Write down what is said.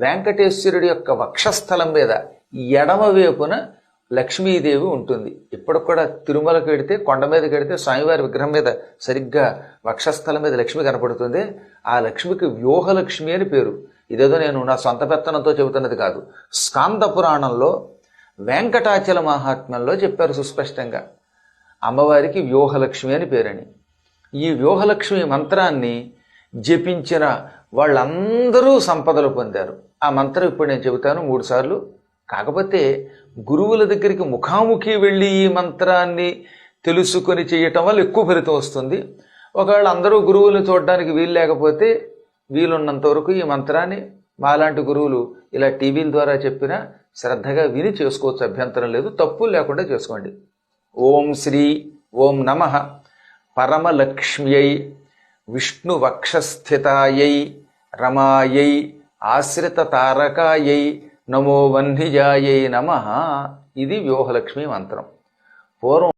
వెంకటేశ్వరుడి యొక్క వక్షస్థలం మీద ఎడమ వైపున లక్ష్మీదేవి ఉంటుంది. ఇప్పటికి కూడా తిరుమలకు వెడితే, కొండ మీదకి వెడితే స్వామివారి విగ్రహం మీద సరిగ్గా వక్షస్థలం మీద లక్ష్మి కనపడుతుంది. ఆ లక్ష్మికి వ్యూహలక్ష్మి అని పేరు. ఇదేదో నేను నా సొంత పెత్తనంతో చెబుతున్నది కాదు. స్కాంద పురాణంలో వెంకటాచల మహాత్మ్యంలో చెప్పారు సుస్పష్టంగా, అమ్మవారికి వ్యూహలక్ష్మి అని పేరని. ఈ వ్యూహలక్ష్మి మంత్రాన్ని జపించిన వాళ్ళందరూ సంపదలు పొందారు. ఆ మంత్రం ఇప్పుడు నేను చెబుతాను 3 సార్లు. కాకపోతే గురువుల దగ్గరికి ముఖాముఖి వెళ్ళి ఈ మంత్రాన్ని తెలుసుకొని చేయటం వల్ల ఎక్కువ ఫలితం వస్తుంది. ఒకవేళ అందరూ గురువులను చూడడానికి వీలు లేకపోతే వీలున్నంత వరకు ఈ మంత్రాన్ని మాలాంటి గురువులు ఇలా టీవీల ద్వారా చెప్పినా శ్రద్ధగా విని చేసుకోవచ్చు, అభ్యంతరం లేదు. తప్పు లేకుండా చేసుకోండి. ఓం శ్రీ ఓం నమః పరమలక్ష్మ్యై విష్ణువక్షస్థితాయై రమాయై ఆశ్రిత తారకాయై నమో వన్నిజాయై నమః. ఇది వ్యూహలక్ష్మి మంత్రం. పూర్వం